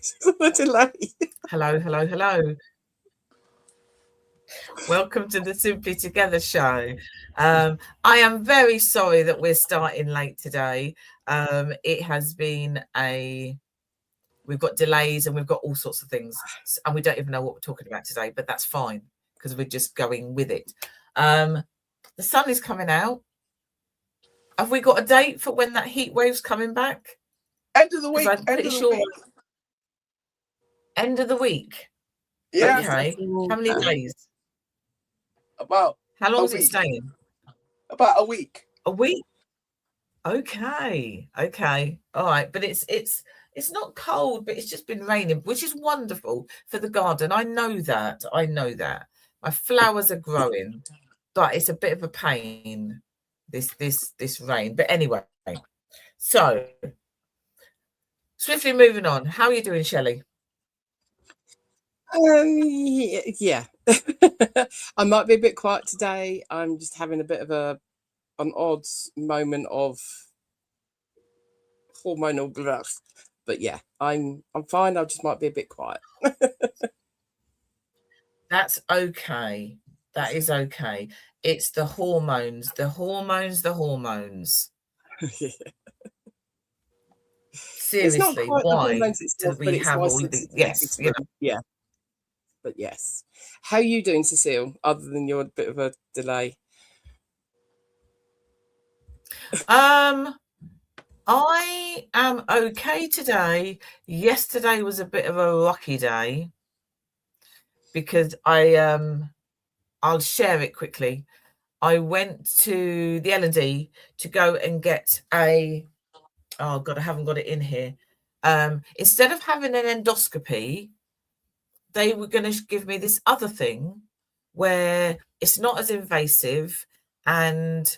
The delay. Hello. Welcome to the Simply Together show. I am very sorry that we're starting late today. It has been we've got delays and we've got all sorts of things, and we don't even know what we're talking about today, but that's fine because we're just going with it. The sun is coming out. Have we got a date for when that heat wave's coming back? End of the week. I'm pretty sure. End of the week. Yeah. Okay. How many days? About. How long is it staying? About a week. A week. Okay. All right. But it's not cold, but it's just been raining, which is wonderful for the garden. I know that. My flowers are growing, but it's a bit of a pain, this rain. But anyway, so swiftly moving on. How are you doing, Shelley? Yeah. I might be a bit quiet today. I'm just having a bit of an odd moment of hormonal bluff. But yeah, I'm fine. I just might be a bit quiet. That's okay. That is okay. It's the hormones. Yeah. Seriously, why do we have all the yes? You know. Yeah. But yes. How are you doing, Cecile, other than your bit of a delay? I am okay today. Yesterday was a bit of a rocky day because I'll share it quickly. I went to the L&D to go and get oh God, I haven't got it in here. Instead of having an endoscopy, they were going to give me this other thing where it's not as invasive and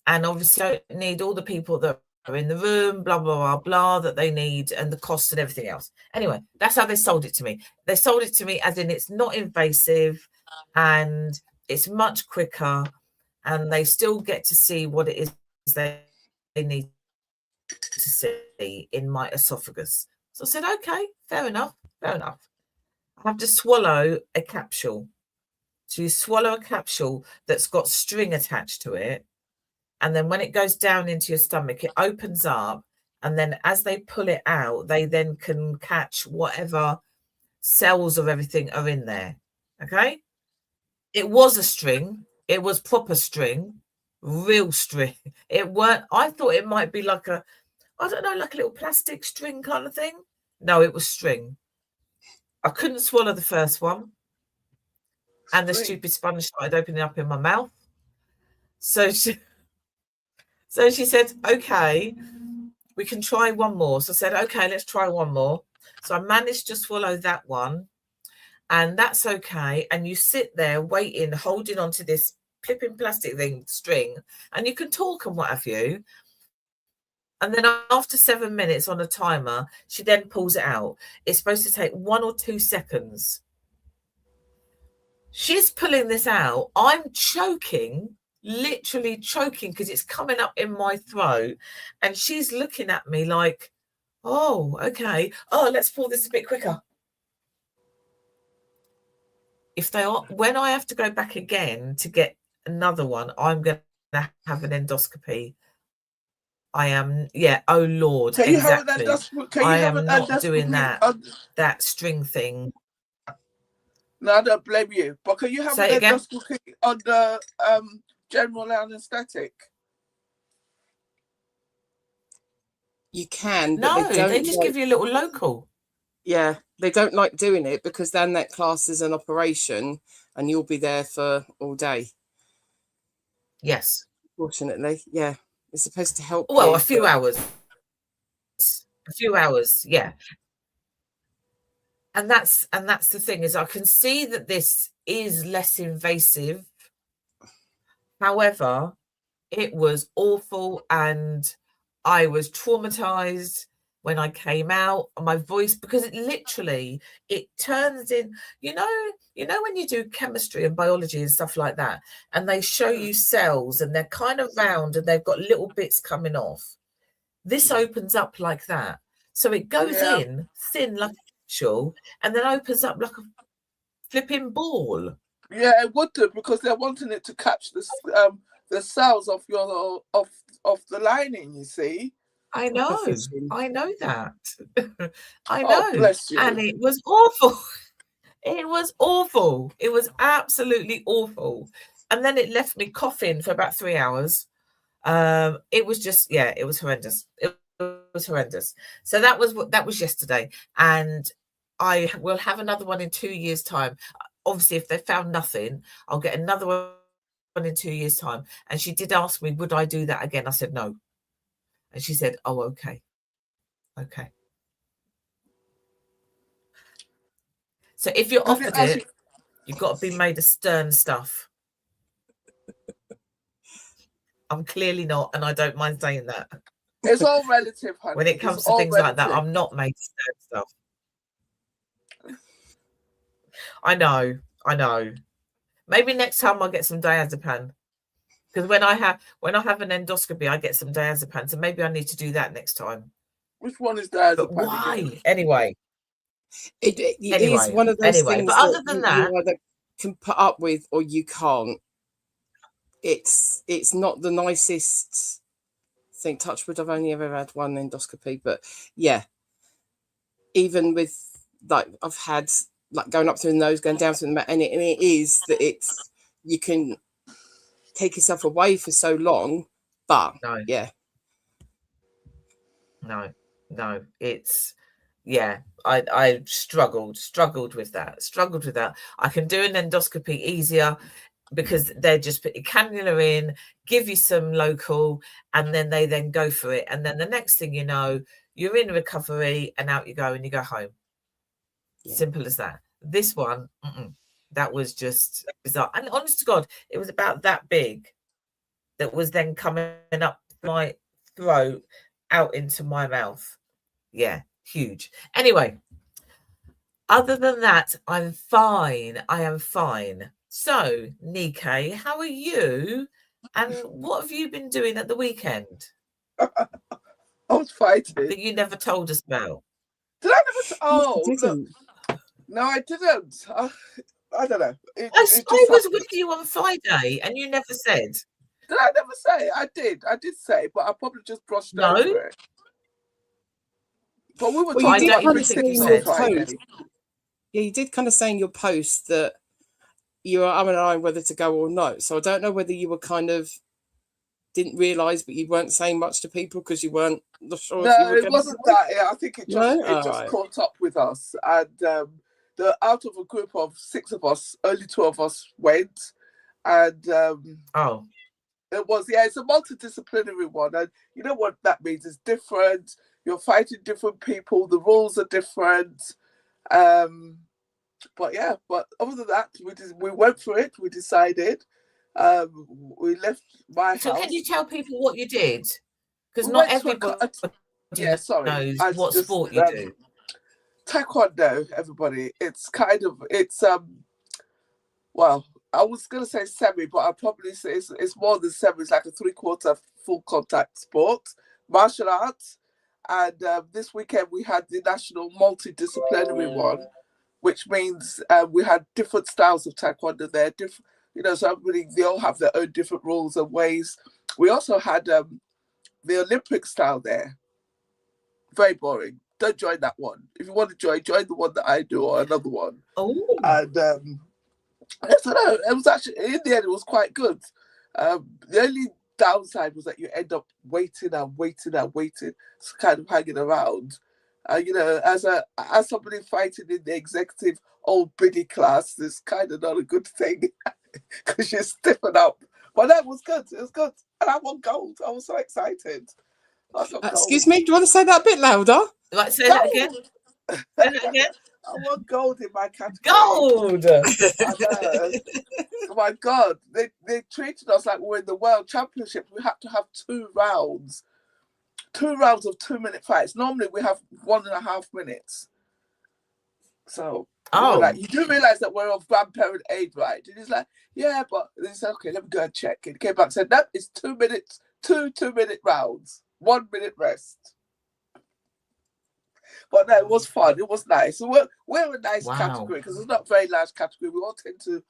obviously don't need all the people that are in the room, blah, blah, blah, blah, that they need and the cost and everything else. Anyway, that's how they sold it to me. They sold it to me as in it's not invasive and it's much quicker and they still get to see what it is they need to see in my esophagus. So I said, okay, fair enough. I have to swallow a capsule. So you swallow a capsule that's got string attached to it. And then when it goes down into your stomach, it opens up. And then as they pull it out, they then can catch whatever cells of everything are in there. Okay? It was a string. It was proper string. Real string. It weren't, I thought it might be like a little plastic string kind of thing. No, it was string. I couldn't swallow the first one. And the stupid sponge started opening up in my mouth. So she said, okay, we can try one more. So I said, okay, let's try one more. So I managed to swallow that one. And that's okay. And you sit there waiting, holding onto this flipping plastic string, and you can talk and what have you. And then after 7 minutes on a timer, she then pulls it out. It's supposed to take 1 or 2 seconds. She's pulling this out. I'm choking, literally choking because it's coming up in my throat. And she's looking at me like, oh, okay. Oh, let's pull this a bit quicker. When I have to go back again to get another one, I'm going to have an endoscopy. I am, yeah. Oh Lord, exactly. I am not doing that string thing. No, I don't blame you. But can you have an endoscopy on the general anaesthetic? You can, but no, they just give you a little local. Yeah, they don't like doing it because then that class is an operation and you'll be there for all day. Yes. Fortunately, yeah. It's supposed to help. Well, a few hours. Yeah. And that's the thing is I can see that this is less invasive. However, it was awful and I was traumatized when I came out. My voice, because it turns in, you know when you do chemistry and biology and stuff like that, and they show you cells and they're kind of round and they've got little bits coming off. This opens up like that. So it goes in thin, and then opens up like a flipping ball. Yeah, it would do, because they're wanting it to catch the cells of your of the lining. You see. I know that. I know. Oh, bless you. And it was awful. It was awful. It was absolutely awful. And then it left me coughing for about 3 hours. It was just, it was horrendous. It was horrendous. So that was yesterday. And I will have another one in 2 years' time. Obviously, if they found nothing, I'll get another one in 2 years' time. And she did ask me, would I do that again? I said no. And she said, oh, okay. Okay. So if you're offered it, you've got to be made of stern stuff. I'm clearly not, and I don't mind saying that. It's all relative, honey. When it comes to things like that, I'm not made of stern stuff. I know. Maybe next time I'll get some diazepam. Because when I have an endoscopy, I get some diazepam. So maybe I need to do that next time. Which one is diazepam? But why? Again? Anyway. It is one of those things. But other than that, you either can put up with or you can't. It's not the nicest thing. Touch wood, I've only ever had one endoscopy, but yeah. Even with like I've had like going up through the nose, going down through the mouth, and it is that it's you can take yourself away for so long, but no, it's I struggled with that. I can do an endoscopy easier because they just put a cannula in, give you some local, and then they then go for it, and then the next thing you know, you're in recovery and out you go and you go home. Simple as that. This one, that was just bizarre. And honest to God, it was about that big that was then coming up my throat out into my mouth. Yeah, huge. Anyway, other than that, I'm fine. I am fine. So, Nike, how are you? And what have you been doing at the weekend? I was fighting. That you never told us about. Did I never? No, I didn't. I don't know. I was with you on Friday, and you never said. Did I never say? I did say, but I probably just brushed over it. But we were talking about everything on Friday. Yeah, you did kind of say in your post that you were umming and ahhing whether to go or not. So I don't know whether you were kind of didn't realise, but you weren't saying much to people because you weren't sure. No, it wasn't that. Yeah, I think it just caught up with us, and out of a group of 6 of us, only 2 of us went, and it was it's a multidisciplinary one, and you know what that means? It's different. You're fighting different people. The rules are different. But other than that, we went for it. We decided. We left my house. So can you tell people what you did? Because not everybody knows what sport you do. Taekwondo, everybody. It's well, I was going to say semi, but I'll probably say it's more than semi. It's like a 3/4 full contact sport, martial arts. And this weekend we had the national multidisciplinary one, which means we had different styles of Taekwondo there. So everybody, they all have their own different rules and ways. We also had the Olympic style there. Very boring. Don't join that one. If you want to join the one that I do or another one. Oh. And so no, it was actually, in the end, it was quite good. The only downside was that you end up waiting, so kind of hanging around. As somebody fighting in the executive old biddy class, it's kind of not a good thing because you're stiffen up. But that was good. It was good, and I won gold. I was so excited. Excuse me, do you want to say that a bit louder? Like, say that again. Say that again. I won gold in my category. Gold! Oh my God. They treated us like we're in the World Championship. We had to have 2 rounds. 2 rounds of 2-minute fights. Normally we have 1.5 minutes. So you do realise that we're of grandparent age, right? And he's like, yeah, but they said, okay, let me go and check. And he came back and said, no, it's 2 minutes, 2 2-minute rounds, 1 minute rest. But no, it was fun. It was nice. So we're a nice Wow. category because it's not a very large category. We all tend to,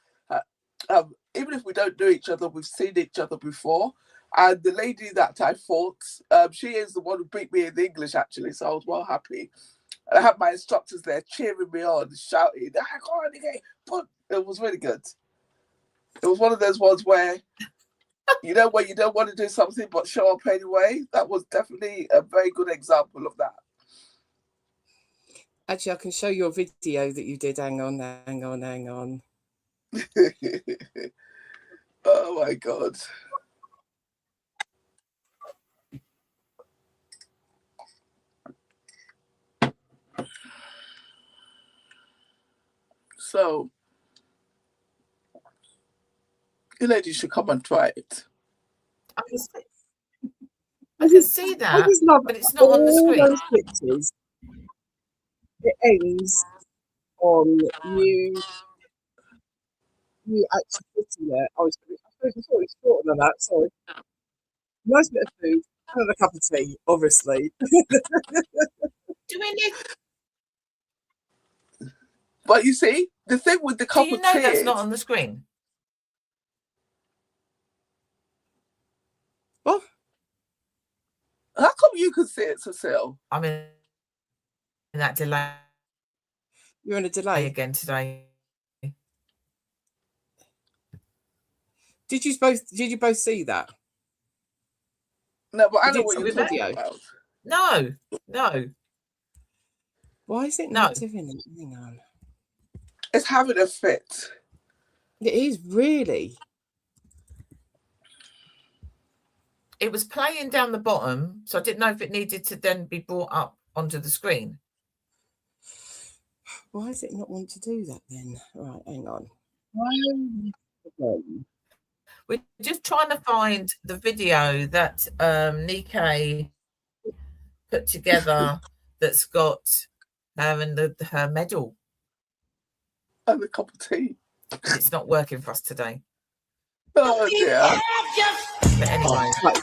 even if we don't know each other, we've seen each other before. And the lady that I fought, she is the one who beat me in English, actually. So I was well happy. And I had my instructors there cheering me on, shouting, it was really good. It was one of those ones where, when you don't want to do something but show up anyway. That was definitely a very good example of that. Actually, I can show you a video that you did. Hang on. Oh my God. So, you ladies should come and try it. I can see that, I just love but it's not on the screen. Those pictures. It ends on you actually sitting there. I thought it was shorter than that. Sorry. Nice bit of food and a cup of tea, obviously. Do we need? But you see, the thing with the cup Do you of know tea that's is, not on the screen? What? How come you can see it, Cecile? I'm in that delay. You're in a delay again today. Did you both see that? No, but I know what see you're the talking video. about. No. Why is it No. not doing it? Hang on. It's having a fit. It is really. It was playing down the bottom, so I didn't know if it needed to then be brought up onto the screen. Why does it not want to do that then? Right, hang on. We're just trying to find the video that Nikkei put together that's got her and her medal. And a cup of tea. It's not working for us today. Oh dear. But anyway. I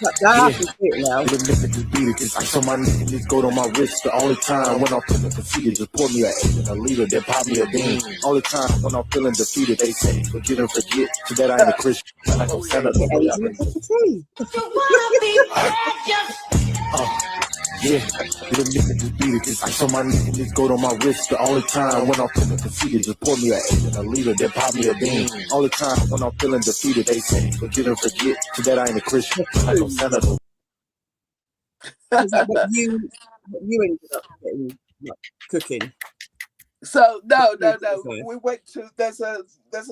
saw my niggas go on my wrist. The only time when I'm feeling defeated, just pour me a egg and a leader, then pop me a bean. Only time when I'm feeling defeated, they say, forget and forget. So that I ain't a Christian. I don't stand up the way I yeah, little nigga just beat it. I saw my niggas go on my wrist. The only time when I'm feeling defeated, just pour me a egg and a leader, then pop me a bean. Only time when I'm feeling defeated, they say, forget and forget. So that I ain't a Christian. I don't stand up. Is that what you ended up getting, like, cooking? So no. We went to there's a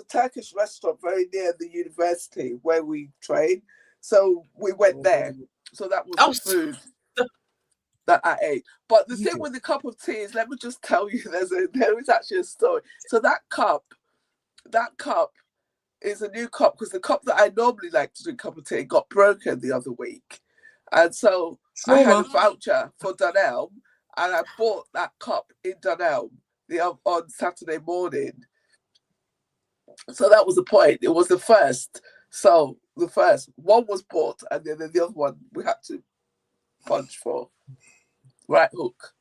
Turkish restaurant very near the university where we train. So we went there. So that was the food that I ate. But the thing with the cup of tea is, let me just tell you, there is actually a story. So that cup is a new cup, because the cup that I normally like to drink cup of tea got broken the other week. And so I had a voucher for Dunelm, and I bought that cup in Dunelm on Saturday morning. So that was the point. It was the first. So the first one was bought, and then the other one we had to punch for. Right hook.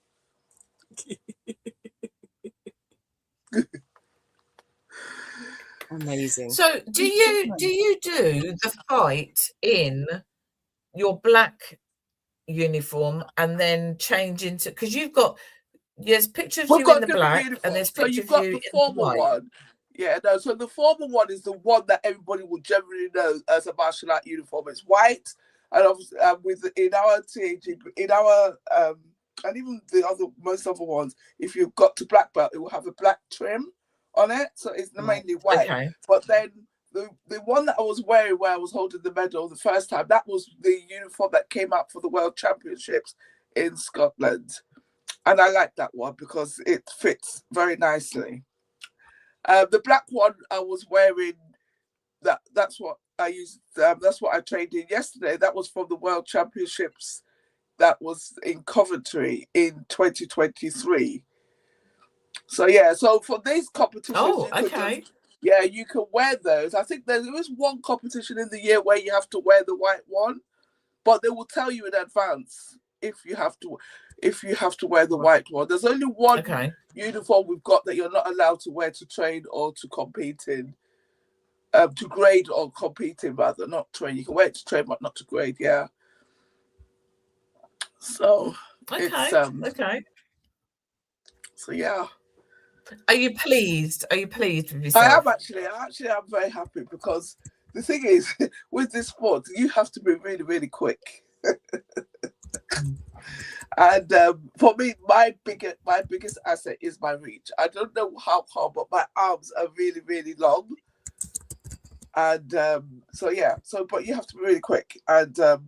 Amazing. So do you do the fight in your black uniform and then change into, because there's pictures of you in the black uniforms, and there's pictures of you in the white. One. Yeah, no, so the formal one is the one that everybody will generally know as a martial art uniform. It's white, and obviously in our TAG, and even most other ones, if you've got to black belt, it will have a black trim on it, so it's mainly white. Okay. But then the one that I was wearing where I was holding the medal the first time, that was the uniform that came out for the World Championships in Scotland. And I like that one because it fits very nicely. The black one I was wearing, that's what I used, that's what I trained in yesterday. That was from the World Championships that was in Coventry in 2023. So yeah, so for these competitions, you can wear those. I think there is one competition in the year where you have to wear the white one, but they will tell you in advance if you have to. if you have to wear the white one. There's only one uniform we've got that you're not allowed to wear to train or to compete in. To grade or compete in, rather, not train. You can wear it to train, but not to grade, yeah. So, it's, okay. So, yeah. Are you pleased? Are you pleased with yourself? I am actually. I'm very happy because the thing is, with this sport, you have to be really, really quick. And for me, my biggest asset is my reach. I don't know how come, but my arms are really, really long. And but you have to be really quick. And the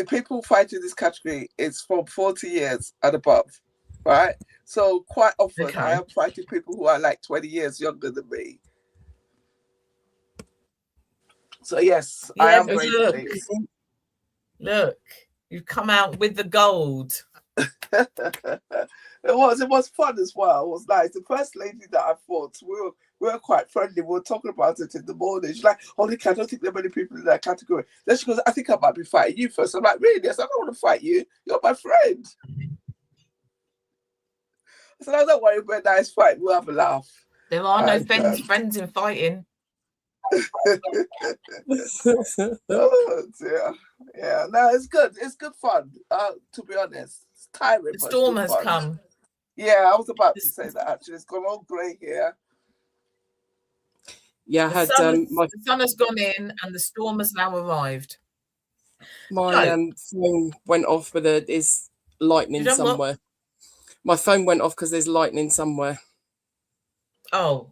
people fighting this category is from 40 years and above, right? So quite often I am fighting people who are like 20 years younger than me. So yes, I am very pleased. Look, you've come out with the gold. It was fun as well. It was nice. The first lady that I fought, we were quite friendly. We were talking about it in the morning. She's like, "Oh, Nick, I don't think there are many people in that category." Then she goes, "I think I might be fighting you first." I'm like, "Really?" I said, "I don't want to fight you. You're my friend." I said, "I don't worry, we're a nice fight. We'll have a laugh." There are no friends in fighting. Oh dear. Yeah, no, it's good. It's good fun. To be honest, it's tiring. The storm has come. Yeah, I was about to say that actually. It's gone all grey here. Yeah, the sun has gone in and the storm has now arrived. My phone went off with is lightning somewhere. My phone went off because there's lightning somewhere. Oh.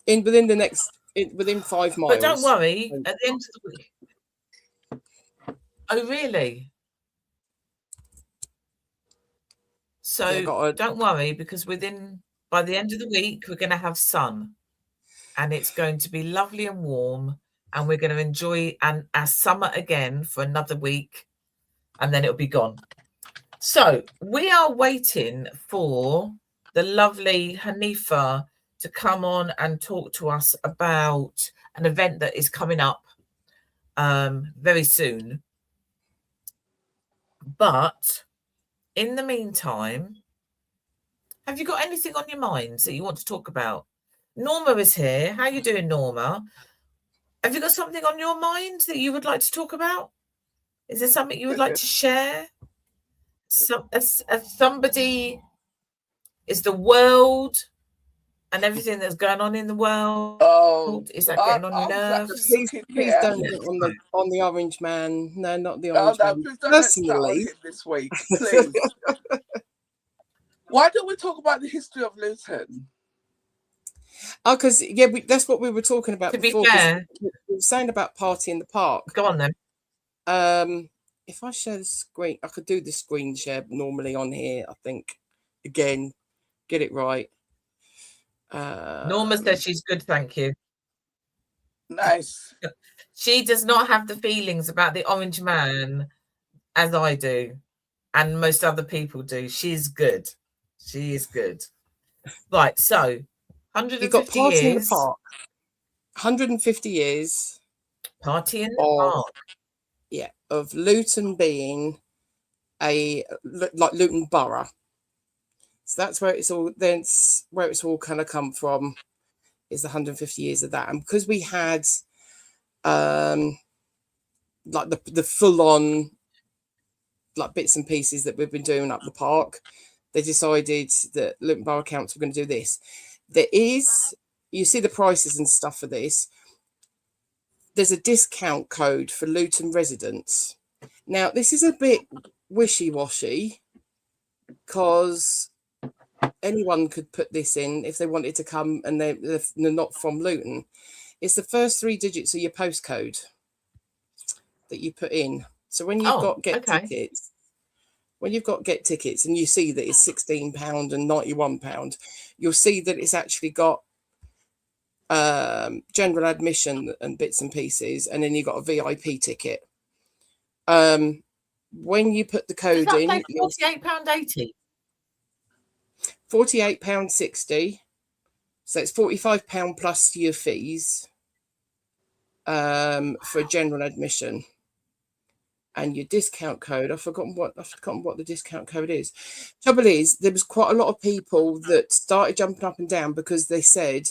Within 5 miles. But don't worry, at the end of the week. Oh, really? So don't worry, because by the end of the week, we're going to have sun, and it's going to be lovely and warm, and we're going to enjoy our summer again for another week, and then it'll be gone. So we are waiting for the lovely Hanifa to come on and talk to us about an event that is coming up very soon. But in the meantime, have you got anything on your minds that you want to talk about? Norma is here. How are you doing, Norma? Have you got something on your mind that you would like to talk about? Is there something you would like to share? As somebody, is the world and everything that's going on in the world, is that getting on your nerves? Please don't get on the Orange Man. No, not the Orange Man. Please don't personally him this week, please. Why don't we talk about the history of Luton? Oh, because that's what we were talking about before. To be fair, we were saying about Party in the Park. Go on then. If I share the screen, I could do the screen share normally on here. I think again, get it right. Norma says she's good, thank you. Nice. She does not have the feelings about the Orange Man as I do, and most other people do. She's good. She is good. Right, so 150 You've got Party years. in the Park. 150 years. Party in the Park. Yeah, of Luton being like Luton Borough. So that's where it's all kind of come from, is the 150 years of that. And because we had like the full on like bits and pieces that we've been doing up the park, they decided that Luton Borough Council were going to do this. You see the prices and stuff for this. There's a discount code for Luton residents. Now, this is a bit wishy-washy because anyone could put this in if they wanted to come and they're not from Luton. It's the first 3 digits of your postcode that you put in. So when you've got get tickets, and you see that it's £16 and £91, you'll see that it's actually got general admission and bits and pieces, and then you've got a VIP ticket. When you put the code in, £48.80. £48.60. So it's £45 plus your fees for general admission. and your discount code. I've forgotten what the discount code is. Trouble is, there was quite a lot of people that started jumping up and down because they said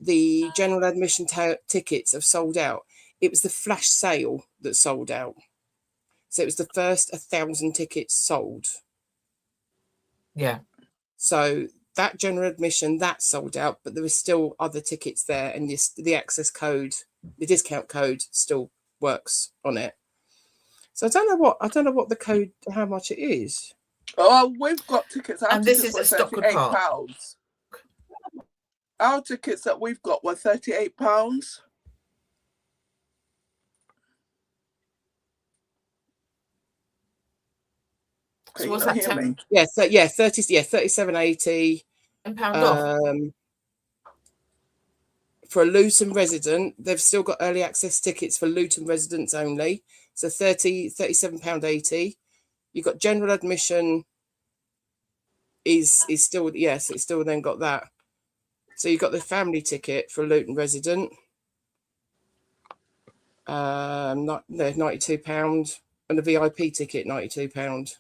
the general admission tickets have sold out. It was the flash sale that sold out. So it was the first 1,000 tickets sold. Yeah. So that general admission, that sold out, but there were still other tickets there, and the access code, the discount code still works on it. So I don't know what the code, how much it is. Oh, we've got tickets. And this is at Stockwood Park. £38. Our tickets that we've got were £38. So what's that? Hear me? Yeah, so yeah, 37.80. £10 off. For a Luton resident, they've still got early access tickets for Luton residents only. So £37.80. You've got general admission is still, yes, it's still then got that. So you've got the family ticket for a Luton resident. £92, and the VIP ticket, £92.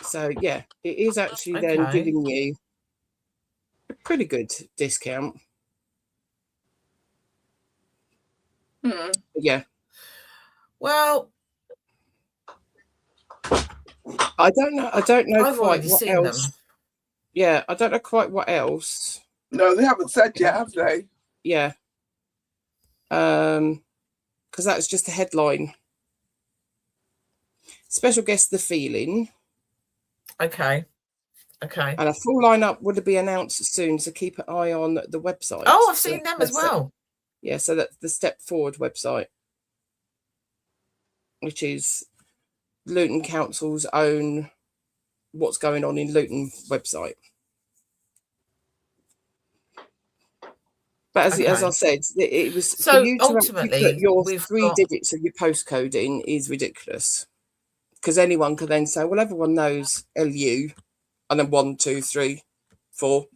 So yeah, it is actually then giving you a pretty good discount. Yeah. Well, I don't know I've quite already what seen else. them. Yeah, I don't know quite what else. No, they haven't said yet, have they? Yeah. Because that's just a headline. Special guest, The Feeling. Okay. And a full lineup would be announced soon, so keep an eye on the website. Oh, I've seen them as well. Yeah, so that's the Step Forward website, which is Luton Council's own what's going on in Luton website. But as I said, it was so for you to ultimately put your 3 digits of your postcode in is ridiculous, because anyone can then say, well, everyone knows LU, and then 1, 2, 3, 4.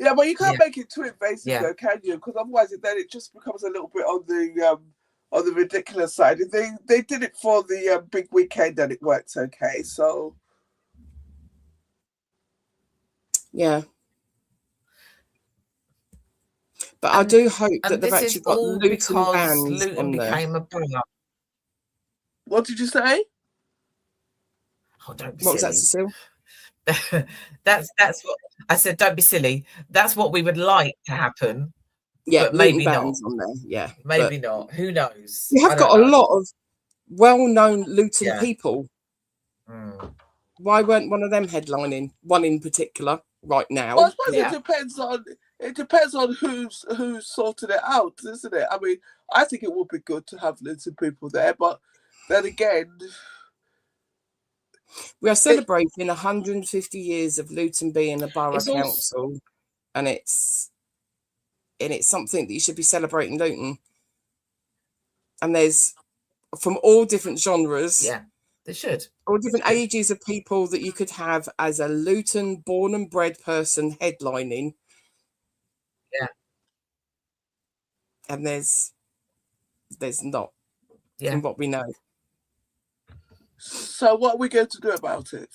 Yeah, but you can't make it too invasive, though, can you? Because otherwise, then it just becomes a little bit on the ridiculous side. If they did it for the big weekend, and it works okay. So yeah. But I do hope that they've actually got Luton bands Luton on there. became a borough. What did you say? Oh, don't be What was silly. that, Cecile? That's what I said. Don't be silly. That's what we would like to happen. Yeah, but maybe Luton not. bands on there. Yeah, maybe not. Who knows? We have got a lot of well-known Luton people. Why weren't one of them headlining? One in particular, right now. Well, I suppose it depends on who's sorted it out, isn't it? I mean, I think it would be good to have Luton people there, but then again, we are celebrating 150 years of Luton being a borough council, and it's something that you should be celebrating Luton. And there's from all different genres. Yeah, they should. All different ages of people that you could have as a Luton born and bred person headlining. Yeah. And there's not in what we know. So what are we going to do about it?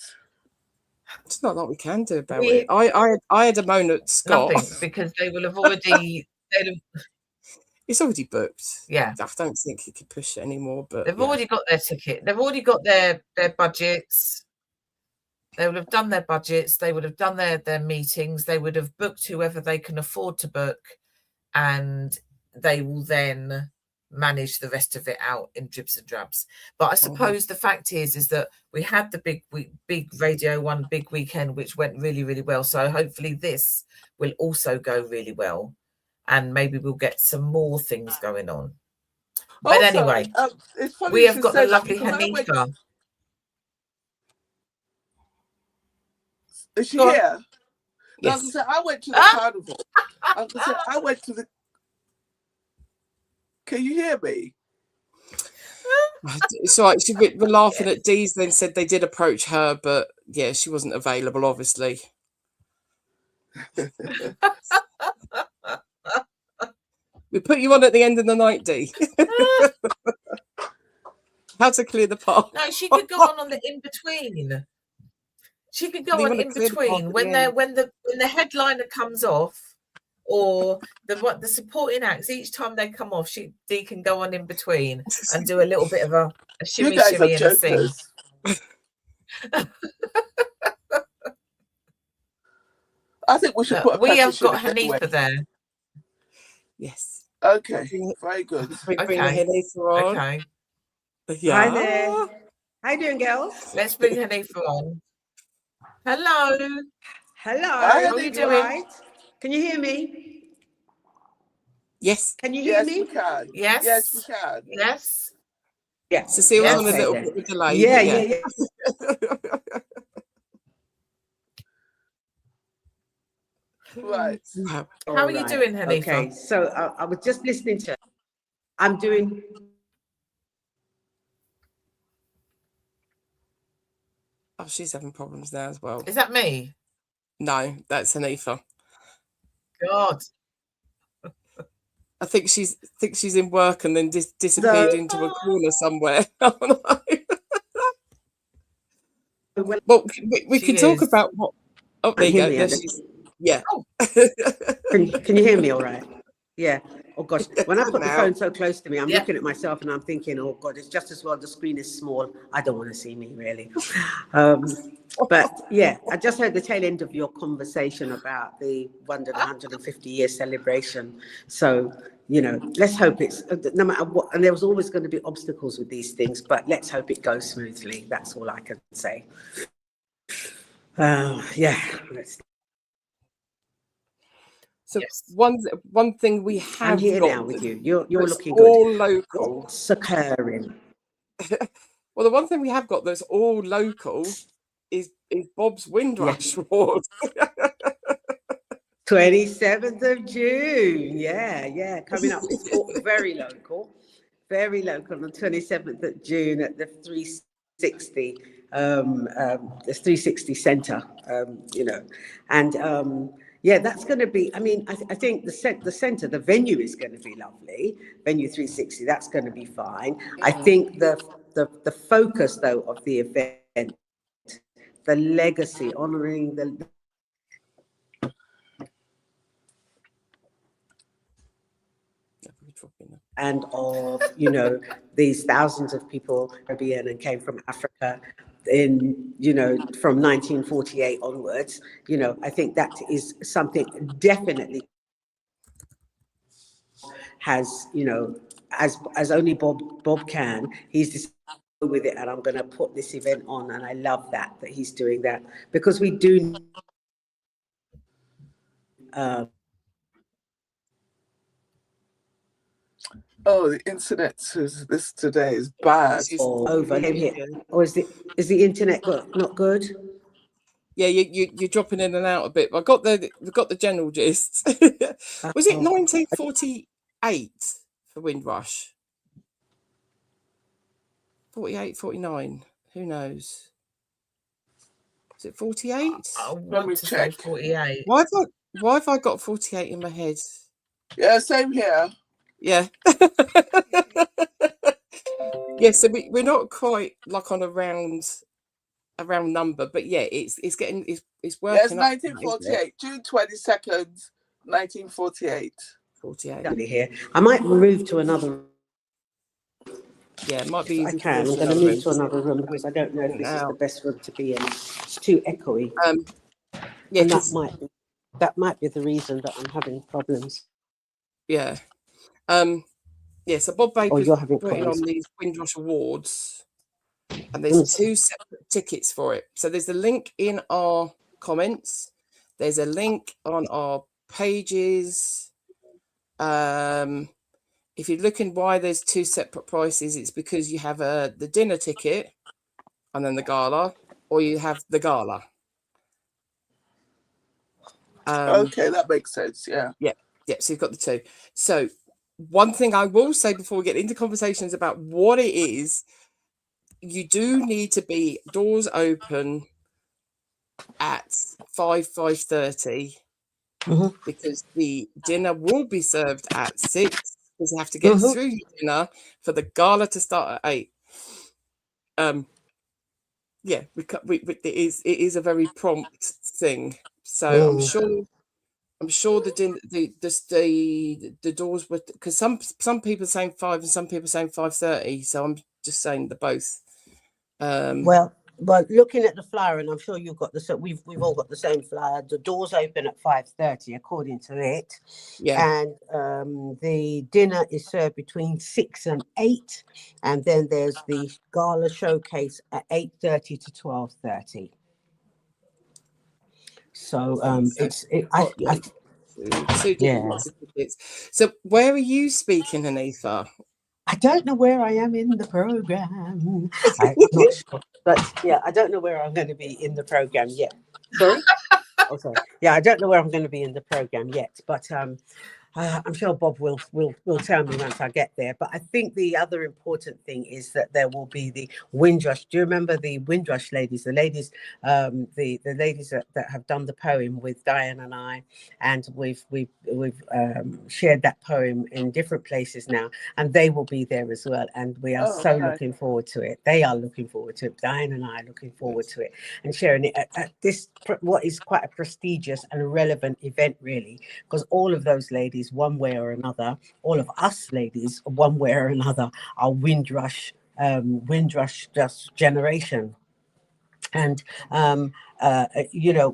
It's not what we can do about it. I had a moan at Scott. Nothing, because they will have already... It's already booked. Yeah. I don't think he could push it anymore. But they've already got their ticket. They've already got their budgets. They would have done their budgets. They would have done their meetings. They would have booked whoever they can afford to book. And they will then manage the rest of it out in dribs and drabs. But I suppose the fact is that we had the big Radio 1 big weekend, which went really, really well. So hopefully this will also go really well. And maybe we'll get some more things going on. But also, anyway, it's funny we have got the lovely Hanifa. Is she Go here? Yes. No, I went to the carnival. I went to the... Can you hear me? It's all right. We're laughing at Dee's, then said they did approach her, but yeah, she wasn't available, obviously. We put you on at the end of the night, Dee. How to clear the path. No, she could go on the in between. She could go You on wanna in clear the path between at when the end. when the headliner comes off, or the supporting acts. Each time they come off, Dee can go on in between and do a little bit of a shimmy, You guys are shimmy, and a sing. jokers. I think we should put a We have petition got in anyway. Hanifa there. Yes. Okay, very good. Bring Okay. Hanifa on. Okay, Yeah. Hi there. How you doing, girls? let's bring Hanifa on. Hello. Hello. Hi, How are you Hanifa. doing? Right. Can you hear me? Yes. Can you hear Yes, me? we can. Yes. Yes, we can. Yes. Yeah. Cecile's Yes. on a Okay, little then. bit of a delay. Yeah. Right. Wow. How are you doing, Hanifa? Okay, so I was just listening to. I'm doing. Oh, she's having problems now as well. Is that me? No, that's Hanifa. God. I think she's in work and then disappeared into a corner somewhere. Oh, no. Well, we She can talk is. about what. Oh, there you hear go. me, There Adam. she's. Yeah. Can you hear me all right? Yeah. Oh gosh, when I put the Now. phone so close to me, I'm Yeah. looking at myself and I'm thinking, oh God, it's just as well the screen is small. I don't want to see me really. But yeah, I just heard the tail end of your conversation about the 150-year celebration. So, you know, let's hope it's no matter what. And there was always going to be obstacles with these things, but let's hope it goes smoothly. That's all I can say. Yeah. So Yes. one thing we I'm have here got now with you. You're that's looking good. all local. What's occurring? Well, the one thing we have got that's all local is Bob's Windrush Award. 27th of June. Yeah. Coming up. It's all very local. Very local on the 27th of June at the 360. The 360 Centre, you know. And yeah, that's going to be, I mean, I think the centre, the venue is going to be lovely. Venue 360, that's going to be fine. I think the focus, though, of the event, the legacy, honouring the and of, you know, these thousands of people Caribbean and came from Africa in, you know, from 1948 onwards, you know, I think that is something definitely has, you know, as only Bob can, he's decided with it, and I'm going to put this event on, and I love that he's doing that, because we do Oh, the internet this today is bad. over here. Or is the internet not good? Yeah, you're dropping in and out a bit. We've got the general gist. Was it 1948 for Windrush? 48, 49? Who knows? Is it 48? I want to say 48. Why have I got 48 in my head? Yeah, same here. Yeah. Yeah, so we're not quite like on a round number, but yeah, it's getting it's working. Yes, 1948, June 22nd, 1948. 48. Here, I might move to another. Yeah, it might be easy. I can. I'm going to move to another room because I don't know if this is the best room to be in. It's too echoey. Yeah, and that might be the reason that I'm having problems. Yeah. Yeah, so Bob Baker's you're having putting problems. on these Windrush Awards, and there's 2 separate tickets for it. So there's a link in our comments. There's a link on our pages. If you're looking why there's 2 separate prices, it's because you have the dinner ticket and then the gala, or you have the gala. Okay, that makes sense. Yeah. Yeah. So you've got the 2. So one thing I will say before we get into conversations about what it is, you do need to be doors open at 5:30 Mhm. because the dinner will be served at 6 because you have to get Mhm. through your dinner for the gala to start at 8. Yeah, it is a very prompt thing. So I'm sure the doors were, because some people are saying 5 and some people are saying 5:30. So I'm just saying the both. Well, looking at the flyer, and I'm sure you've got we've all got the same flyer. The doors open at 5:30, according to it, Yeah. and the dinner is served between 6 and 8, and then there's the gala showcase at 8:30 to 12:30. So Two different yeah. lots of tickets. So where are you speaking, Hanifa? I don't know where I am in the program. I'm not sure, but yeah, I don't know where I'm going to be in the program yet. Sorry. Oh, sorry. Yeah, I don't know where I'm going to be in the program yet, but I'm sure Bob will tell me once I get there. But I think the other important thing is that there will be the Windrush. Do you remember the Windrush ladies? The ladies, the ladies that have done the poem with Diane and I, and we've shared that poem in different places now, and they will be there as well. And we are so looking forward to it. They are looking forward to it. Diane and I are looking forward to it and sharing it at this what is quite a prestigious and relevant event, really, because all of those ladies, one way or another, all of us ladies, one way or another, are Windrush just generation. And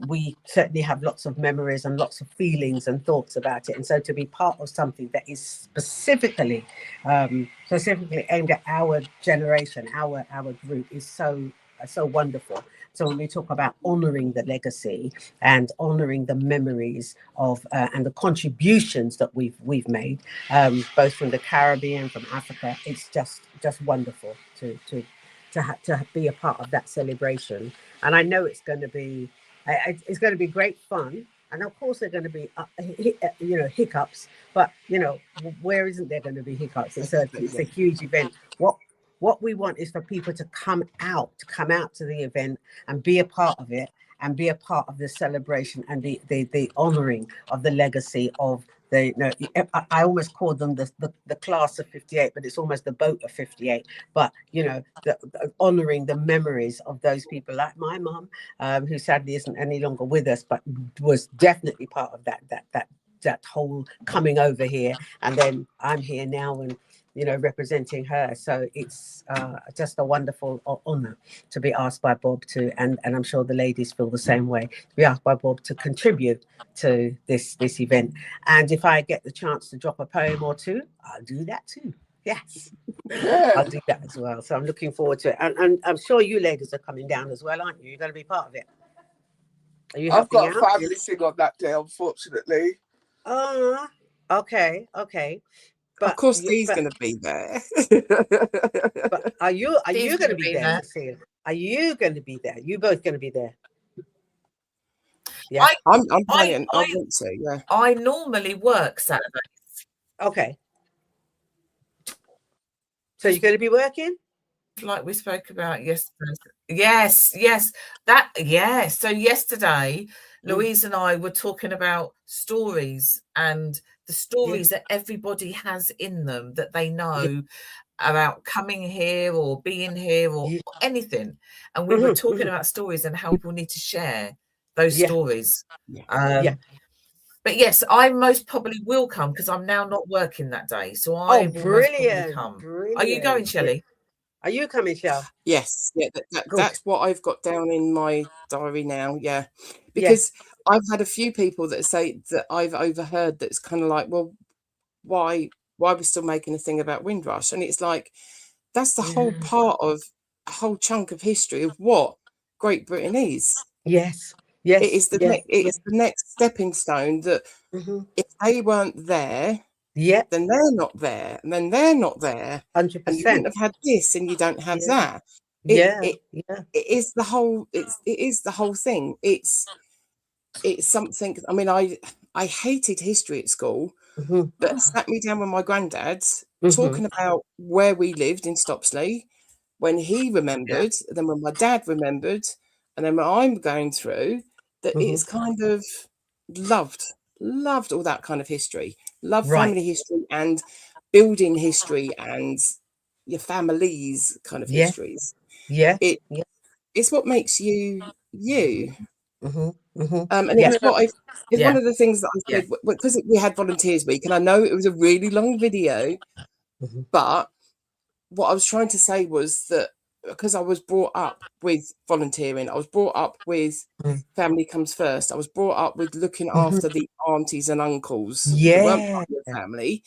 we certainly have lots of memories and lots of feelings and thoughts about it. And so to be part of something that is specifically aimed at our generation, our group, is so wonderful. So when we talk about honoring the legacy and honoring the memories of and the contributions that we've made, both from the Caribbean, from Africa, it's just wonderful to be a part of that celebration. And I know it's going to be great fun. And of course, there are going to be hiccups, but where isn't there going to be hiccups? It's a huge event. What we want is for people to come out to the event and be a part of it, and be a part of the celebration and the honoring of the legacy of I almost call them the class of 58, but it's almost the boat of 58. But the honoring the memories of those people, like my mum, who sadly isn't any longer with us, but was definitely part of that whole coming over here. And then I'm here now, and representing her. So it's just a wonderful honor to be asked by Bob to, and I'm sure the ladies feel the same way, to be asked by Bob to contribute to this event. And if I get the chance to drop a poem or two, I'll do that too. Yes. Yeah. I'll do that as well. So I'm looking forward to it. And I'm sure you ladies are coming down as well, aren't you? You're going to be part of it. Are you helping I've got a family thing on that day, unfortunately. Okay. But of course, Dee's going to be there. But are you going to be there, Cecile? Are you going to be there? You both going to be there? Yeah, I'm planning. I want to. Yeah. I normally work Saturdays. Okay. So you're going to be working? Like we spoke about yesterday. Yes. So yesterday, Louise and I were talking about stories and the stories that everybody has in them that they know about coming here or being here or anything. And we were talking about stories and how people need to share those stories. But yes, I most probably will come because I'm now not working that day. So I will most probably come. Brilliant. Are you going, Shelley? Are you coming, Shell? Yes, that's what I've got down in my diary now. Yeah, because I've had a few people that say that I've overheard that's kind of like, well, why we're still making a thing about Windrush, and it's like that's the whole part of a whole chunk of history of what Great Britain is. Yes. It is it is the next stepping stone that if they weren't there, then they're not there, and then they're not there, 100%. and you wouldn't have had this, and you don't have that. It is the whole. It is the whole thing. It's something. I mean, I hated history at school, but sat me down with my granddad talking about where we lived in Stopsley when he remembered, then when my dad remembered, and then when I'm going through that, it's kind of loved loved all that kind of history, loved Right. family history and building history and your family's kind of Yeah. histories. Yeah. It's what makes you you. And Yeah. it's what it's one Yeah. of the things that I Yeah. said because we had Volunteers Week, and I know it was a really long video, but what I was trying to say was that because I was brought up with volunteering, I was brought up with family comes first. I was brought up with looking after the aunties and uncles that weren't part of your family.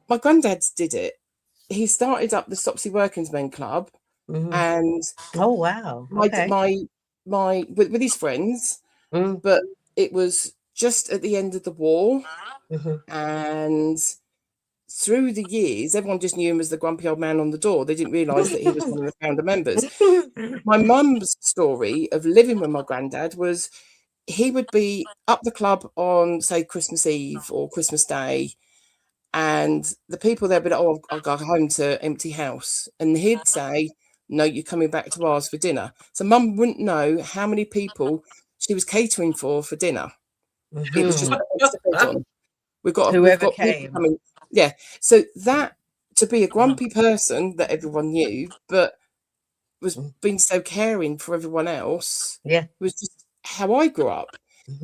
My granddad did it. He started up the Stopsy Working's Men Club, and Oh wow. Okay. my with his friends, but it was just at the end of the war, and through the years, everyone just knew him as the grumpy old man on the door. They didn't realise that he was one of the founder members. My mum's story of living with my granddad was he would be up the club on, say, Christmas Eve or Christmas Day, and the people there would be like, oh, I'll go home to empty house. And he'd say, no, you're coming back to ours for dinner. So mum wouldn't know how many people she was catering for dinner. It was just extra bed on. We've got people came. coming. Yeah. So that, to be a grumpy person that everyone knew, but was being so caring for everyone else, was just how I grew up.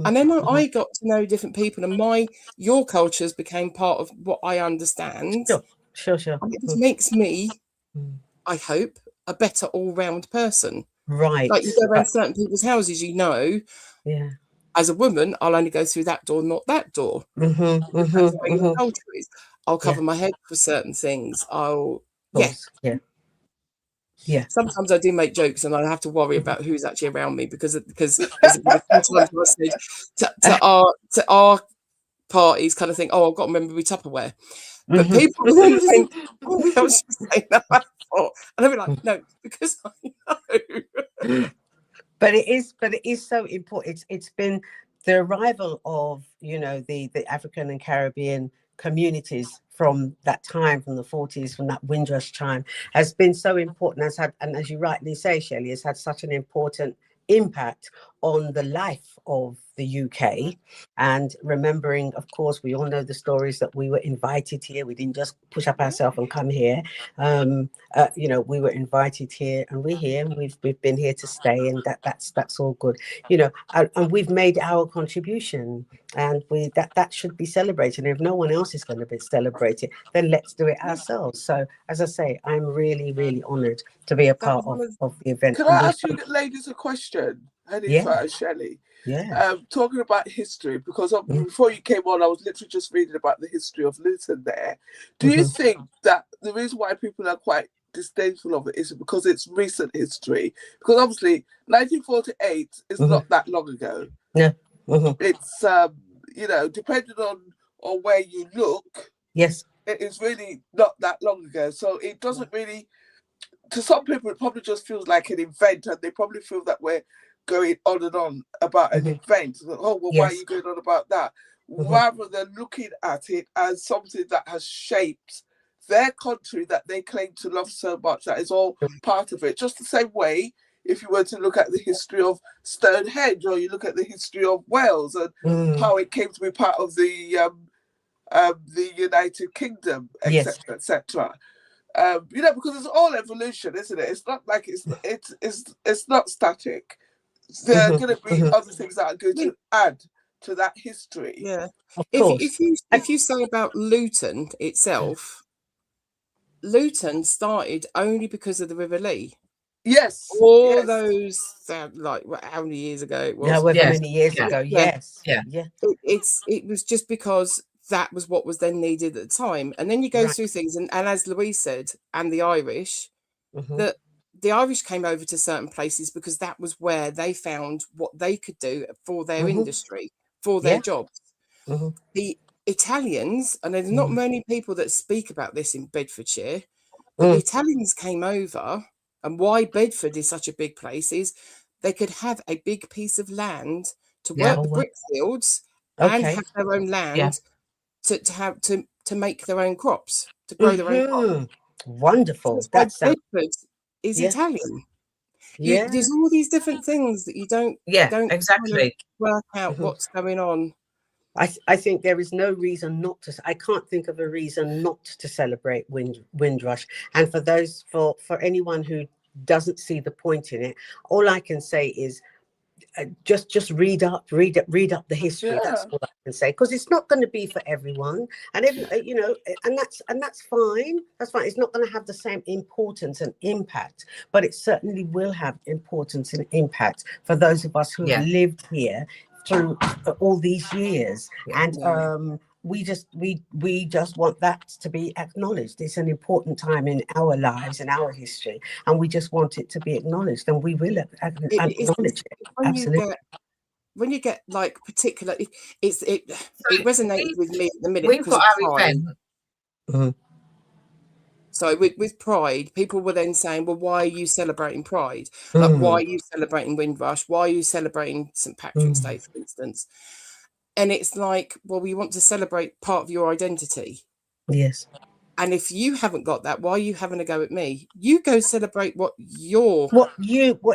And then I got to know different people, and your cultures became part of what I understand. Sure. And it just makes me, I hope, a better all-round person. Right. Like you go around certain people's houses, Yeah. As a woman, I'll only go through that door, not that door. That's what your culture is. I'll cover my head for certain things. Yeah. Sometimes I do make jokes, and I have to worry about who's actually around me because there's been a few times where I said to our parties kind of thing. Oh, I've got to remember my Tupperware, but people then think, oh, I was just saying that before, and I'll be like, no, because I know. But it is so important. It's been the arrival of the African and Caribbean communities from that time, from the 40s, from that Windrush time, has been so important. And as you rightly say, Shelley, has had such an important impact on the life of the UK. And remembering, of course, we all know the stories that we were invited here. We didn't just push up ourselves and come here. We were invited here, and we're here, and we've been here to stay, and that's all good. And we've made our contribution, and that should be celebrated. And if no one else is going to be celebrated, then let's do it ourselves. So, as I say, I'm really, really honoured to be a part of the event. Can I ask you ladies a question? Hanifa and Shelley. Yeah. Talking about history, because before you came on, I was literally just reading about the history of Luton there. Do you think that the reason why people are quite disdainful of it is because it's recent history? Because obviously 1948 is not that long ago. Yeah. It's depending on where you look, yes, it is really not that long ago. So it doesn't really, to some people, it probably just feels like an event, and they probably feel that we're going on and on about an event. Oh, well, why are you going on about that? Rather than looking at it as something that has shaped their country that they claim to love so much, that is all part of it. Just the same way, if you were to look at the history of Stonehenge, or you look at the history of Wales and how it came to be part of the United Kingdom, etc., etc. Because it's all evolution, isn't it? It's not like it's not static. There are going to be other things that are going to add to that history. Yeah. of course. If you say about Luton itself, Luton started only because of the River Lee. Yes. All those like how many years ago it was? However many years ago. Yes. Yeah. It was just because that was what was then needed at the time. And then you go through things, and as Louise said, and the Irish, that the Irish came over to certain places because that was where they found what they could do for their industry, for their jobs. The Italians, and there's not many people that speak about this in Bedfordshire, but the Italians came over, and why Bedford is such a big place is they could have a big piece of land to work the brick fields and have their own land to make their own crops, to grow their own crops. Wonderful. So that's why Bedford is Italian. There's all these different things that you don't exactly work out what's going on. I think there is no reason not to. I can't think of a reason not to celebrate Windrush. And for anyone who doesn't see the point in it, all I can say is just read up the history. That's all I can say, because it's not going to be for everyone, and and that's fine. That's fine. It's not going to have the same importance and impact, but it certainly will have importance and impact for those of us who have lived here through all these years. And we just want that to be acknowledged. It's an important time in our lives and our history, and we just want it to be acknowledged, and we will acknowledge it. Absolutely. When you get like particular, it resonated with me at the minute. We've got our event. Mm-hmm. So with Pride, people were then saying, well, why are you celebrating Pride? Like, why are you celebrating Windrush? Why are you celebrating St. Patrick's Day, for instance? And it's like, well, we want to celebrate part of your identity. Yes. And if you haven't got that, why are you having a go at me? You go celebrate what's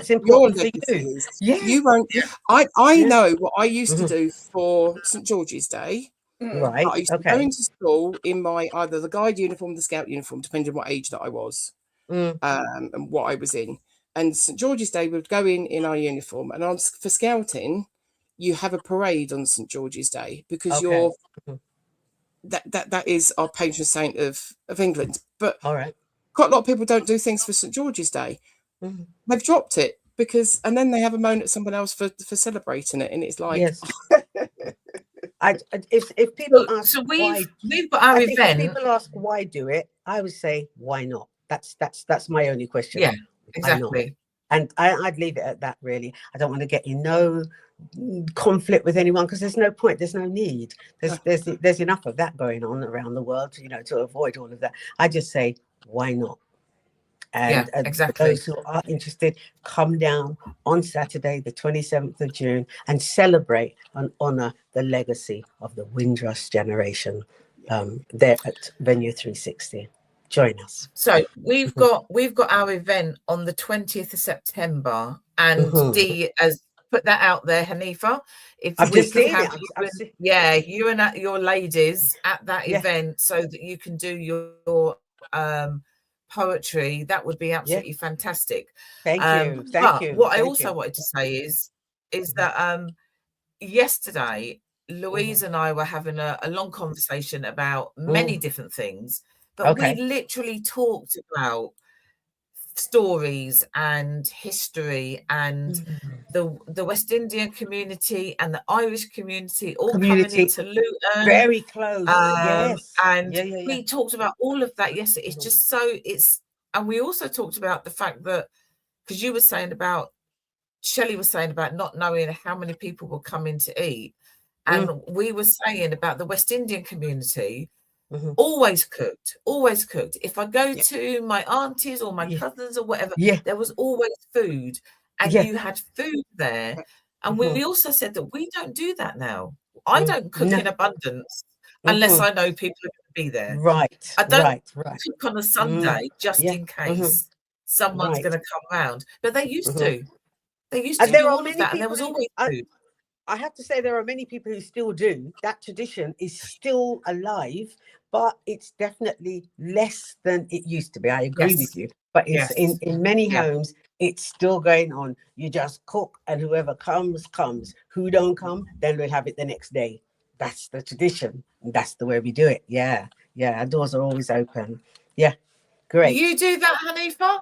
important for you. Is. Yeah. You won't. Yeah. I know what I used to do for St. George's Day. Right. I used to go into school in my either the guide uniform, the scout uniform, depending on what age that I was, and what I was in. And St. George's Day, we would go in our uniform, and for scouting, you have a parade on St. George's Day because you're that is our patron saint of England. But quite a lot of people don't do things for St. George's Day. They've dropped it and then they have a moan at someone else for celebrating it, and it's like, yes. If people ask, we've got our event. If people ask why do it, I would say why not. That's my only question. Yeah, exactly. And I'd leave it at that. Really, I don't want to get in no conflict with anyone, because there's no point. There's no need. There's enough of that going on around the world, to avoid all of that. I just say why not. And exactly. For those who are interested, come down on Saturday, the 27th of June, and celebrate and honour the legacy of the Windrush generation there at Venue 360. Join us. So we've got our event on the 20th of September, and Dee has put that out there, Hanifa. If I've just seen it. You and your ladies at that event, so that you can do your poetry, that would be absolutely fantastic. Thank you. What I also wanted to say is that yesterday Louise and I were having a long conversation about many different things, but we literally talked about stories and history and the West Indian community and the Irish community coming into Luton, very close. We talked about all of that yesterday. It's just and we also talked about the fact that, because you were saying about, Shelley was saying about not knowing how many people will come in to eat, and we were saying about the West Indian community. Always cooked. If I go to my aunties or my cousins or whatever, there was always food, and you had food there. And we also said that we don't do that now. I don't cook in abundance unless I know people are going to be there. Right. I don't cook on a Sunday just in case someone's going to come round. But they used to. They used to do all of that, and there was always food. I have to say there are many people who still do. That tradition is still alive, but it's definitely less than it used to be. I agree with you. But it's in many homes, it's still going on. You just cook, and whoever comes. Who don't come, then we'll have it the next day. That's the tradition. And that's the way we do it. Yeah. Our doors are always open. Yeah. Great. Do you do that, Hanifa?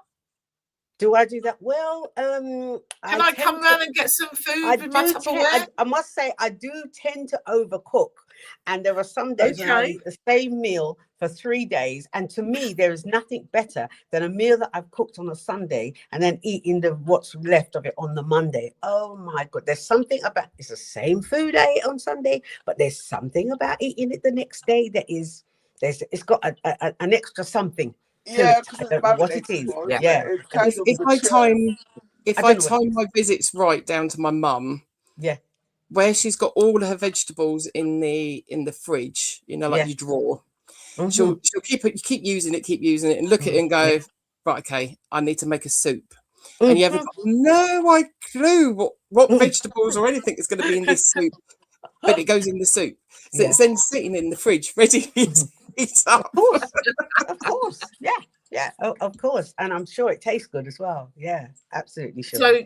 Do I do that? Well, can I come round and get some food with my Tupperware? I must say, I do tend to overcook. And there are some days when I eat the same meal for 3 days. And to me, there is nothing better than a meal that I've cooked on a Sunday and then eating what's left of it on the Monday. Oh my God, there's something about, it's the same food I ate on Sunday, but there's something about eating it the next day that it's got an extra something. Yeah, I don't know what it is. If I time my visits right down to my mum, where she's got all her vegetables in the fridge, like you drawer, she'll keep using it and look at it and go, right, okay, I need to make a soup. And you haven't got no clue what vegetables or anything is going to be in this soup. but it goes in the soup. So Yeah. it's then sitting in the fridge, ready to heat up. Of course. Yeah. Of course. And I'm sure it tastes good as well. Yeah, absolutely sure. So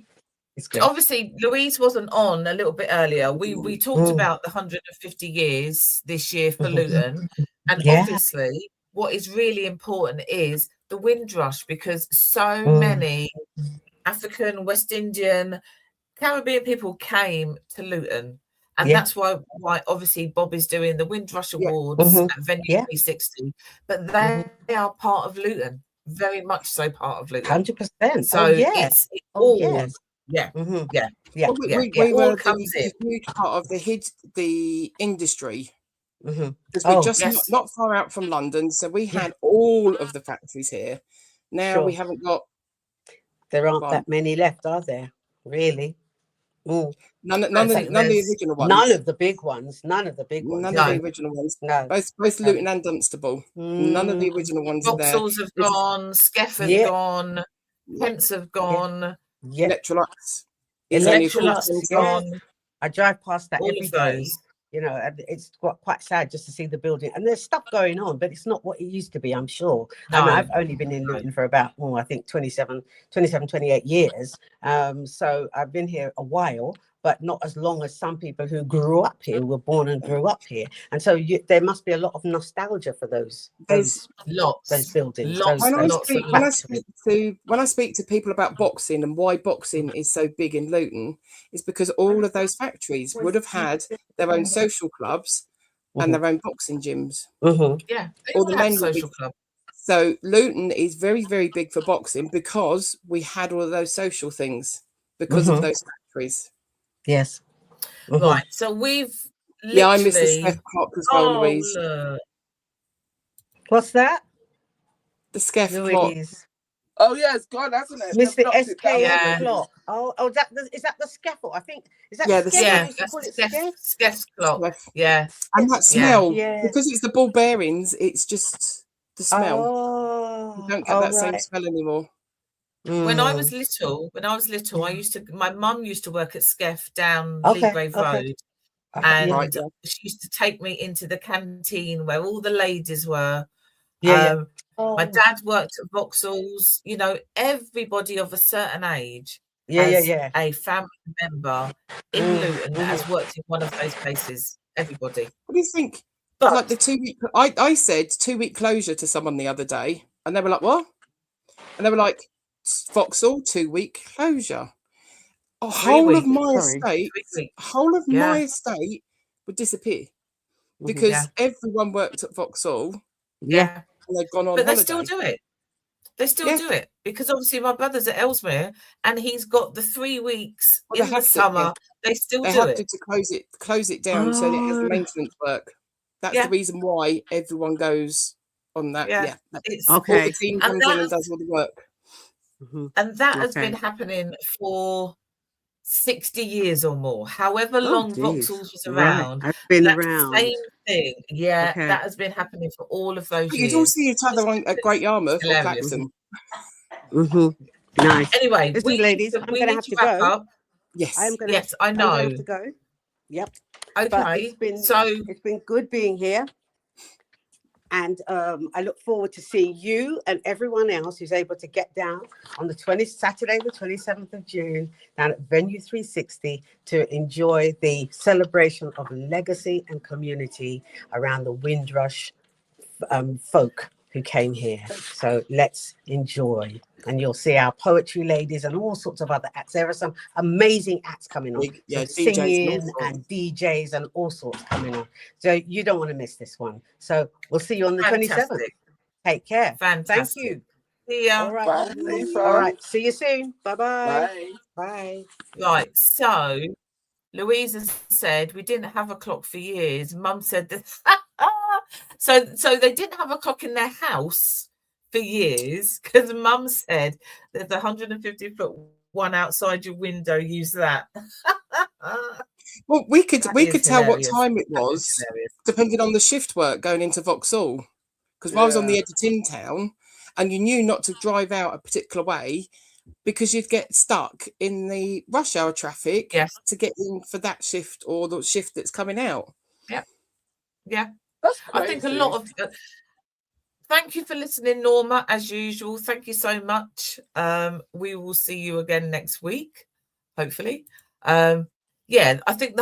It's good. obviously Louise wasn't on a little bit earlier. We talked about the 150 years this year for Luton, and Yeah. obviously what is really important is the Windrush, because so many African, West Indian, Caribbean people came to Luton, and Yeah. that's why obviously Bob is doing the Windrush Yeah. Awards at Venue Yeah. 360, but they are part of Luton, very much so part of Luton. 100%. So it's all, yeah. Yeah. Well, Yeah. we All were comes the in. huge part of the industry, because Oh, we're just yes. not far out from London, so we had all of the factories here. Now we haven't got. There aren't one. that many left, are there? Really? None of I the think original ones. None of the big ones. None of the big ones. None No. of the original ones. No. Both Luton and Dunstable. None of the original ones are there. Vauxhalls have gone, Skeff have gone, Kents have gone, Yeah. Electrolux is only a Electrolux quarter has of gone. I drive past that All every of day. those. You know, and it's quite sad just to see the building. And there's stuff going on, but it's not what it used to be, I'm sure. No. And I've only been in Luton for about, I think 27, 28 years. So I've been here a while, but not as long as some people who grew up here, were born and grew up here. And so there must be a lot of nostalgia for those Lots. buildings. When I speak to people about boxing and why boxing is so big in Luton, is because all of those factories would have had their own social clubs and their own boxing gyms. Yeah, All the men social club. So Luton is very, very big for boxing because we had all of those social things because of those factories. Yes. Right. So we've literally... Yeah, I miss the Skeff clock as well, Louise. Look. What's that? The Skeff clock. Louise. Oh yeah, it's gone, hasn't it? Mr. They've knocked it down, SKF haven't they? clock. Oh, is that the scaffold? I think is that Yeah, Skeff? that's Skeff's clock. Skeff. Yeah. And that smell, Yeah. because it's the ball bearings, it's just the smell. Oh, You don't get that same smell anymore. When I was little, I used to. My mum used to work at Skeff down Leagrave Road, and she used to take me into the canteen where all the ladies were. My dad worked at Vauxhalls. You know, everybody of a certain age has a family member in Luton that has worked in one of those places. Everybody. What do you think? But like the 2 week, I said 2 week closure to someone the other day, and they were like, "What?" And they were like, "Vauxhall 2 week closure." A whole of my estate would disappear because everyone worked at Vauxhall. Yeah, and they've gone on but holiday. They still do it. They still do it because obviously my brother's at Ellesmere and he's got the 3 weeks in the summer. They still do it. They have to close it down so that it has the maintenance work. That's the reason why everyone goes on that. Yeah. It's all the team comes in and does all the work. And that has been happening for 60 years or more. However long Vauxhalls was around. I've been around. Same thing. Yeah, that has been happening for all of those years. You'd all see each other at Great Yarmouth or Claxton. Nice. Anyway, listen, ladies, I'm going to have to go. Up. Yes. I'm going to. I know. I'm going to have to go. Yep. Okay. But it's been good being here. And I look forward to seeing you and everyone else who's able to get down on Saturday, the 27th of June, down at Venue 360 to enjoy the celebration of legacy and community around the Windrush folk who came here. So let's enjoy. And you'll see our poetry ladies and all sorts of other acts. There are some amazing acts coming on. Singing and DJs and all sorts coming on. So you don't want to miss this one. So we'll see you on the 27th. Take care. Fantastic. Thank you. See ya. All right. All right. See you soon. Bye-bye. Bye. Right. So Louisa said we didn't have a clock for years. Mum said that. So they didn't have a clock in their house for years because Mum said there's a 150-foot one outside your window. Use that. Well, we could tell what time it was depending on the shift work going into Vauxhall. Because I was on the edge of Tin Town, and you knew not to drive out a particular way, because you'd get stuck in the rush hour traffic Yes. to get in for that shift or the shift that's coming out. Yeah. That's I crazy. think a lot of thank you for listening, Norma, as usual. Thank you so much. We will see you again next week, hopefully. Yeah, I think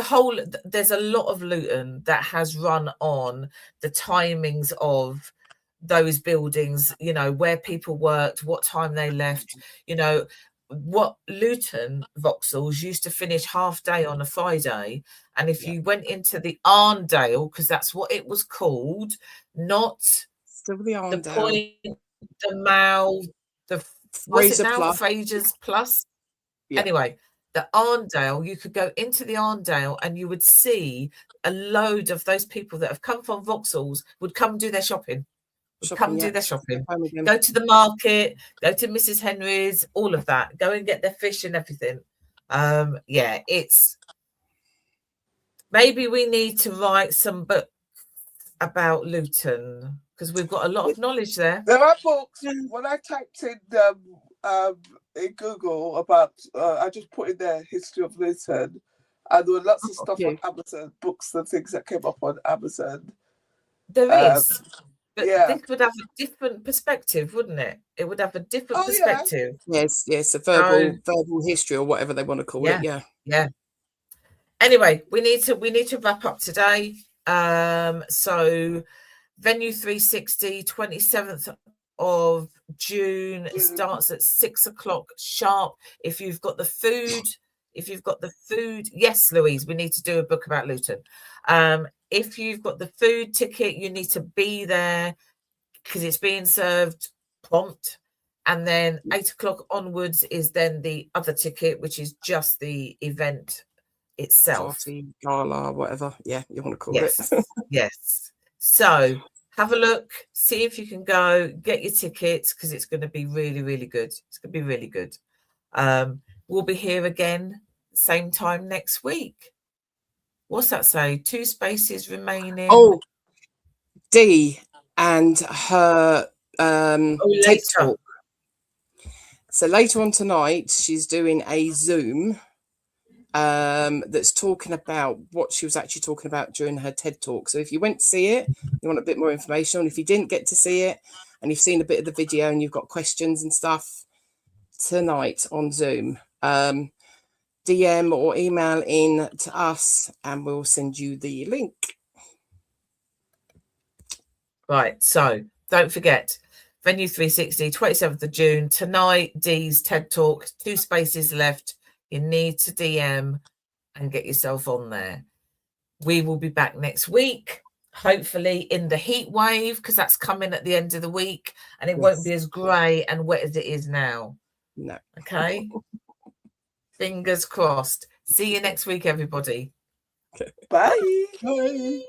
there's a lot of Luton that has run on the timings of those buildings, you know, where people worked, what time they left, you know, what Luton Vauxhalls used to finish half day on a Friday. And if you went into the Arndale, because that's what it was called, not Still the the Arndale. Point, the Mall, what's it Fraser now? Plus. Fraser's Plus. Yeah. Anyway, the Arndale, you could go into the Arndale and you would see a load of those people that have come from Vauxhalls would come do their shopping. Do their shopping. Go to the market, go to Mrs. Henry's, all of that. Go and get their fish and everything. Yeah, it's maybe we need to write some books about Luton because we've got a lot of knowledge there. There are books. When I typed in Google about, I just put in there history of Luton, and there were lots of stuff on Amazon, books and things that came up on Amazon. There is. But yeah. this would have a different perspective, wouldn't it? It would have a different perspective. Yeah. Yes, a verbal history or whatever they want to call it. Yeah. Anyway, we need to wrap up today. So venue 360, 27th of June starts at 6 o'clock sharp. If you've got the food, yes, Louise, we need to do a book about Luton. If you've got the food ticket, you need to be there because it's being served prompt. And then 8 o'clock onwards is then the other ticket, which is just the event itself. Party, gala, whatever. Yeah, you want to call it. Yes. So have a look, see if you can go, get your tickets because it's going to be really, really good. It's going to be really good. We'll be here again, same time next week. What's that say? 2 spaces remaining. Oh, Dee and her TED Talk. So later on tonight, she's doing a Zoom that's talking about what she was actually talking about during her TED Talk. So if you went to see it, you want a bit more information. And if you didn't get to see it and you've seen a bit of the video and you've got questions and stuff, tonight on Zoom, DM or email in to us and we'll send you the link. Right, so don't forget, venue 360, 27th of June, tonight, Dee's TED Talk, 2 spaces left. You need to DM and get yourself on there. We will be back next week, hopefully in the heat wave, because that's coming at the end of the week, and it won't be as grey and wet as it is now. No. Okay? Fingers crossed. See you next week, everybody. Bye. Bye.